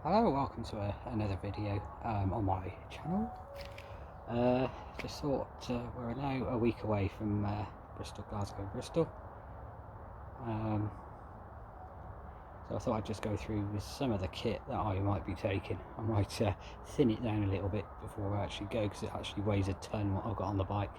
Hello, welcome to another video on my channel. Just thought we're now a week away from Bristol-Glasgow-Bristol, so I thought I'd just go through with some of the kit that I might be taking. I might thin it down a little bit before I actually go, because it actually weighs a ton what I've got on the bike.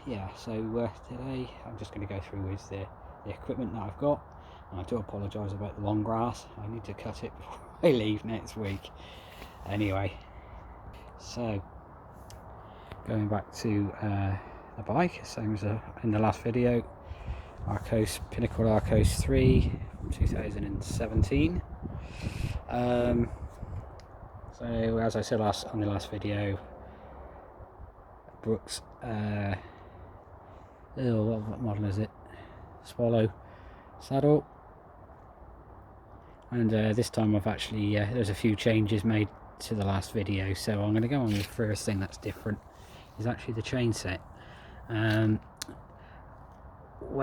Yeah, so today I'm just going to go through with the equipment that I've got. I do apologise about the long grass. I need to cut it before I leave next week. Anyway, so going back to the bike, same as in the last video, Pinnacle Arcos 3 from 2017. So as I said on the last video, Brooks, what model is it? Swallow saddle. And this time I've actually, there's a few changes made to the last video, so I'm going to go on with the first thing that's different, is actually the chain set. When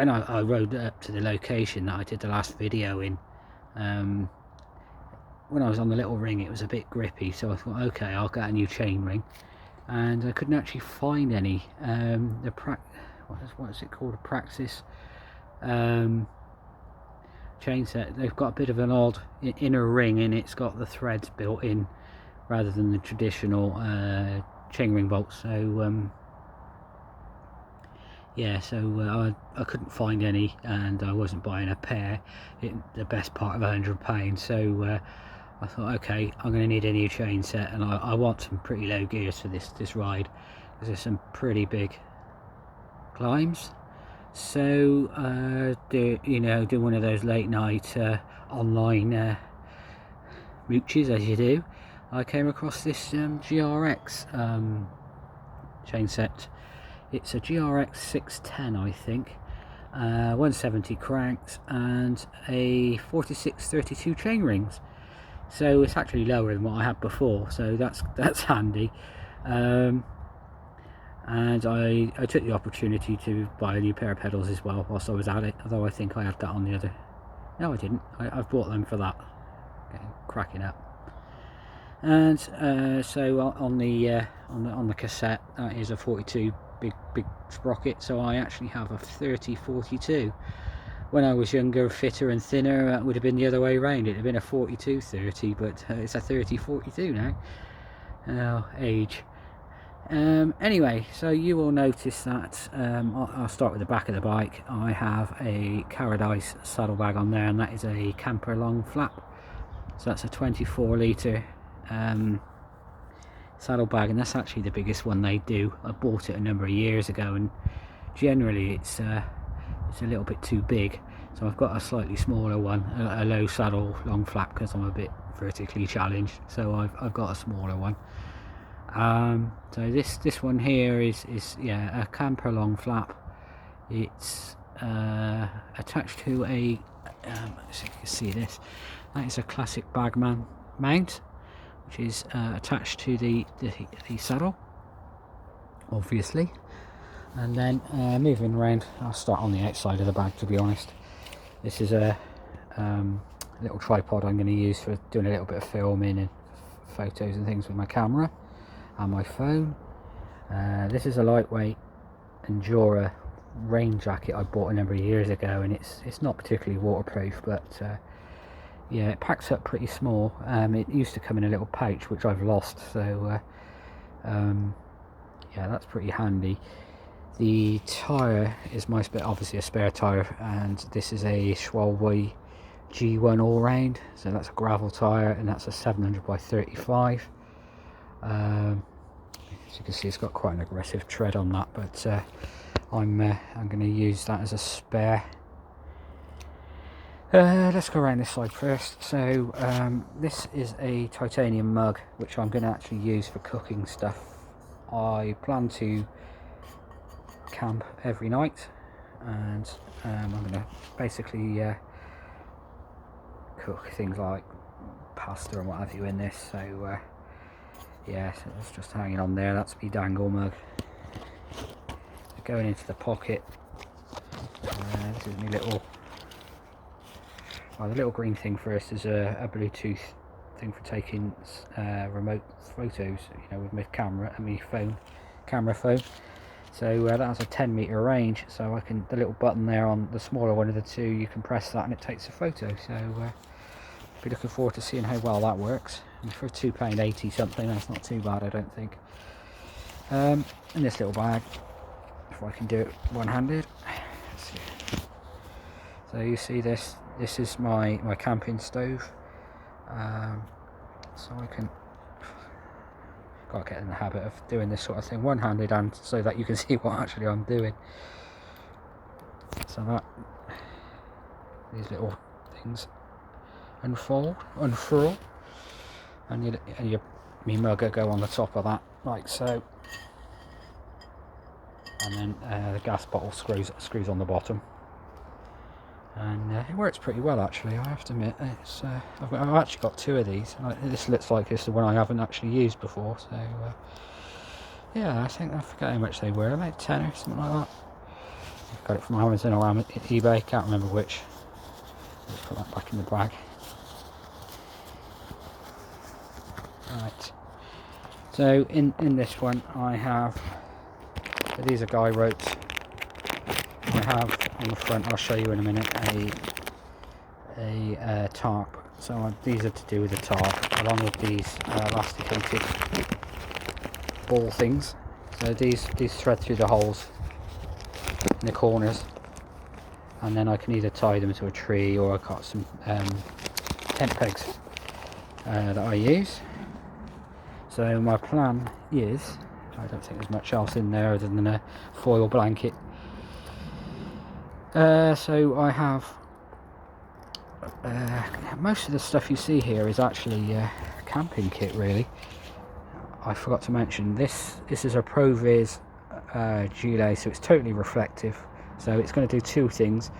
I rode up to the location that I did the last video in, when I was on the little ring it was a bit grippy, so I thought, okay, I'll get a new chain ring, and I couldn't actually find any. What is it called, a Praxis chain set. They've got a bit of an odd inner ring, and it's got the threads built in rather than the traditional chain ring bolts. So yeah, so I couldn't find any, and I wasn't buying a pair the best part of £100. So I thought, okay, I'm going to need a new chain set, and I want some pretty low gears for this ride, because there's some pretty big climbs. So do one of those late night online mooches, as you do. I came across this GRX chain set. It's a GRX 610, I think, 170 cranks and a 4632 chain rings. So it's actually lower than what I had before, so that's handy. And I took the opportunity to buy a new pair of pedals as well whilst I was at it, although I think I had that on the other. No, I didn't. I've bought them for that. Okay, cracking up. And so on the cassette, that is a 42 big sprocket. So I actually have a 3042. When I was younger, fitter and thinner, that would have been the other way around. It'd have been a 4230, but it's a 3042 now. Oh, age. Anyway, so you will notice that I'll start with the back of the bike. I have a Paradise saddlebag on there, and that is a camper long flap. So that's a 24 litre saddlebag, and that's actually the biggest one they do. I bought it a number of years ago, and generally it's a little bit too big, so I've got a slightly smaller one, a low saddle long flap, because I'm a bit vertically challenged, so I've got a smaller one. So this one here is yeah, a camper long flap. It's attached to a so you can see this, that is a classic bagman mount, which is attached to the saddle, obviously. And then moving around, I'll start on the outside of the bag, to be honest. This is a little tripod I'm going to use for doing a little bit of filming and photos and things with my camera and my phone. This is a lightweight Endura rain jacket I bought a number of years ago, and it's not particularly waterproof, but yeah, it packs up pretty small. It used to come in a little pouch, which I've lost, so yeah, that's pretty handy. The tyre is obviously a spare tyre, and this is a Schwalbe G1 all-round, so that's a gravel tyre, and that's a 700 by 35. As you can see, it's got quite an aggressive tread on that, but I'm going to use that as a spare. Let's go around this side first. So this is a titanium mug, which I'm going to actually use for cooking stuff. I plan to camp every night, and I'm going to basically cook things like pasta and what have you in this. So yeah, so it's just hanging on there. That's my dangle mug. Going into the pocket, this is my little Well, the little green thing first is a Bluetooth thing for taking remote photos, you know, with my camera and my camera phone. So that has a 10-meter range, so the little button there on the smaller one of the two, you can press that and it takes a photo. So be looking forward to seeing how well that works. And for £2.80 something, that's not too bad, I don't think. In this little bag, if I can do it one-handed. So you see this is my camping stove. So I can, gotta get in the habit of doing this sort of thing one-handed, and so that you can see what actually I'm doing. So that these little things unfurl, and your mug will go on the top of that, like so. And then the gas bottle screws on the bottom, and it works pretty well actually, I have to admit. It's I've actually got two of these. This looks like it's the one I haven't actually used before, so yeah, I think, I forget how much they were, about 10 or something like that. I've got it from Amazon or eBay, can't remember which. Let's put that back in the bag. Right, so in this one I have, these are guy ropes. I have on the front, I'll show you in a minute, a tarp. So these are to do with the tarp, along with these elasticated ball things. So these thread through the holes in the corners, and then I can either tie them to a tree, or I've got some tent pegs that I use. So my plan is, I don't think there's much else in there other than a foil blanket. So I have most of the stuff you see here is actually camping kit, really. I forgot to mention this is a ProViz gilet, so it's totally reflective. So it's going to do two things.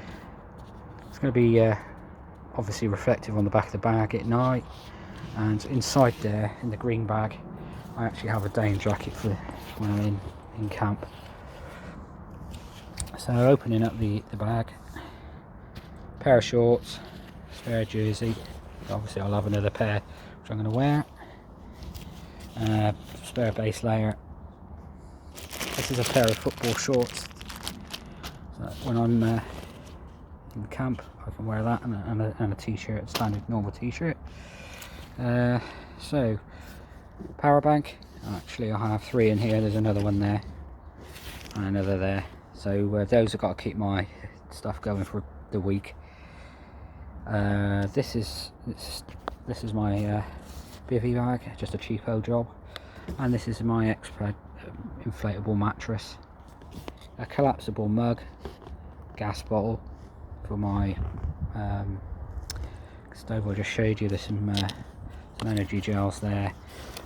It's going to be obviously reflective on the back of the bag at night, and inside there in the green bag I actually have a down jacket for when I'm in camp. So opening up the bag, pair of shorts, spare jersey, obviously I'll have another pair which I'm going to wear, spare base layer. This is a pair of football shorts, so when I'm in camp I can wear that, and a t-shirt, standard normal t-shirt. So power bank, actually I have three in here, there's another one there and another there. So those have got to keep my stuff going for the week. This is my bivvy bag, just a cheapo job, and this is my extra inflatable mattress, a collapsible mug, gas bottle for my stove I just showed you. There's some energy gels there.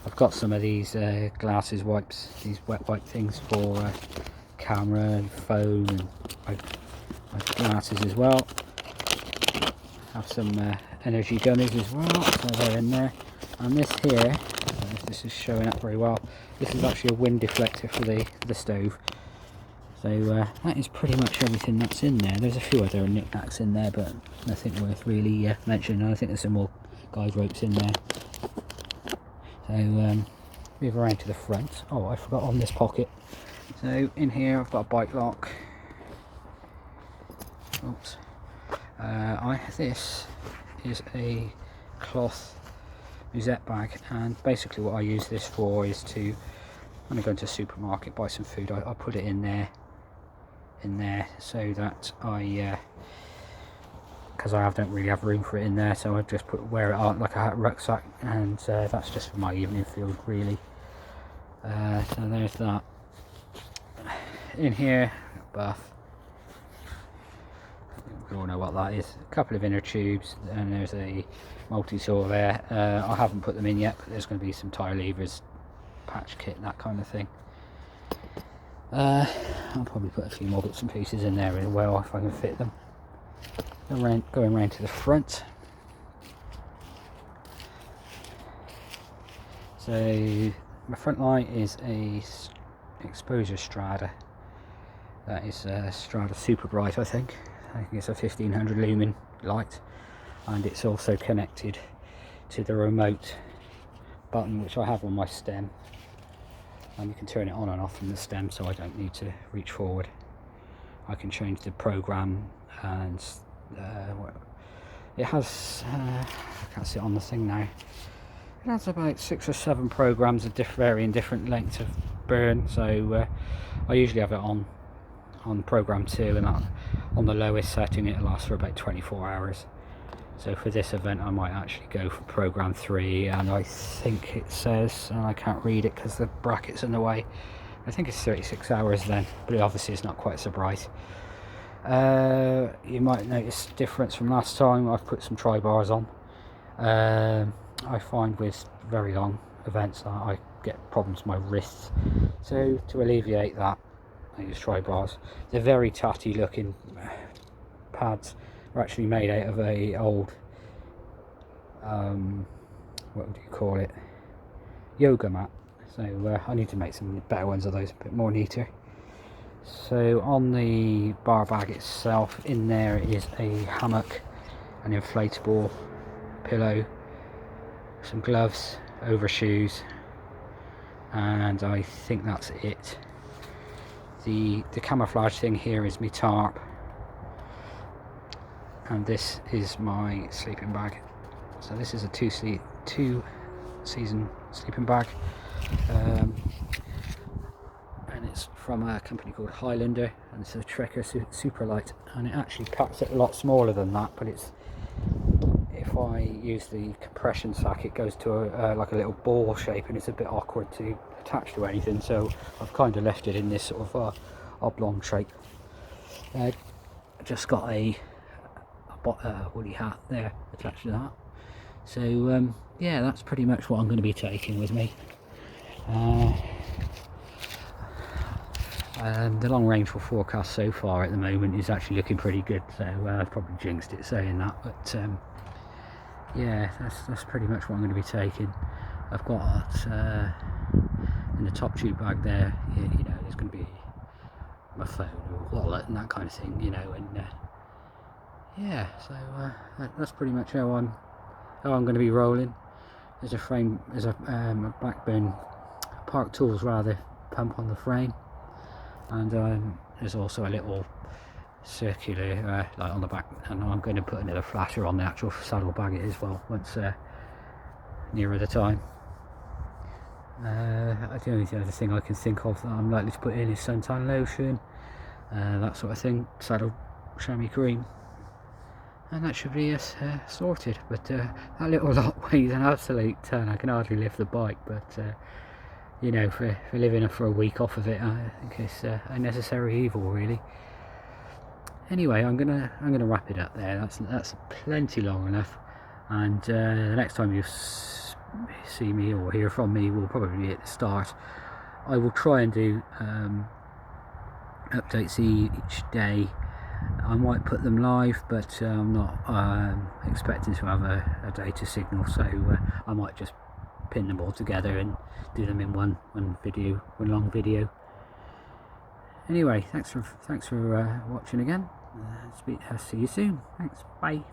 I've got some of these glasses wipes, these wet wipe things for camera and phone, and my glasses as well. Have some energy gummies as well, so they're in there. And this here, I don't know if this is showing up very well, this is actually a wind deflector for the stove. So that is pretty much everything that's in there. There's a few other knickknacks in there, but nothing worth really mentioning. I think there's some more guide ropes in there. So move around to the front. Oh, I forgot on this pocket. So in here I've got a bike lock. Oops. This is a cloth musette bag, and basically what I use this for is to, when I go into a supermarket, buy some food, I put it in there so that because I don't really have room for it in there, so I just wear it out like a rucksack, and that's just for my evening field really. So there's that. In here, bath. We all know what that is. A couple of inner tubes, and there's a multi-tool there. I haven't put them in yet, but there's going to be some tyre levers, patch kit, that kind of thing. I'll probably put a few more bits and pieces in there as well if I can fit them. Going round to the front. So my front light is a exposure strata. That is Strata Super Bright, I think it's a 1500 lumen light. and it's also connected to the remote button which I have on my stem, and you can turn it on and off from the stem, so I don't need to reach forward. I can change the program, and it has I can't see it on the thing now, it has about 6 or 7 programs of varying different lengths of burn, so I usually have it on program 2, and on the lowest setting it lasts for about 24 hours. So for this event I might actually go for program 3, and I think it says, and I can't read it because the bracket's in the way, I think it's 36 hours then, but obviously it's not quite so bright. You might notice difference from last time. I've put some tri-bars on. I find with very long events that I get problems with my wrists, so to alleviate that I use tri-bars. They're very tatty looking pads. Are actually made out of a old what would you call it, yoga mat, so I need to make some better ones of those, a bit more neater. So on the bar bag itself, in there is a hammock, an inflatable pillow, some gloves, overshoes, and I think that's it. The camouflage thing here is my tarp, and this is my sleeping bag. So this is a two season sleeping bag, and it's from a company called Highlander, and it's a Trekker super light, and it actually packs it a lot smaller than that, but it's, if I use the compression sack it goes to like a little ball shape, and it's a bit awkward to attach to anything, so I've kind of left it in this sort of oblong shape. Just got a woolly hat there attached to that. So yeah, that's pretty much what I'm going to be taking with me. The long range forecast so far at the moment is actually looking pretty good, so I've probably jinxed it saying that, but yeah, that's pretty much what I'm going to be taking. I've got in the top tube bag there, you know, there's going to be my phone or wallet and that kind of thing, you know, and yeah, so that's pretty much how I'm going to be rolling. There's a frame, there's a Blackburn Park Tools rather pump on the frame, and there's also a little circular light on the back, and I'm going to put another flasher on the actual saddle bag as well once nearer the time. The only other thing I can think of that I'm likely to put in is suntan lotion, that sort of thing, saddle chamois cream, and that should be sorted. But that little lot weighs an absolute ton. I can hardly lift the bike, but you know, for living for a week off of it, I think it's a necessary evil, really. Anyway, I'm gonna wrap it up there. That's plenty long enough, and the next time you see me or hear from me will probably be at the start. I will try and do updates each day. I might put them live, but I'm not expecting to have a data signal, so I might just pin them all together and do them in one long video. Anyway, thanks for watching again. See you soon. Thanks. Bye.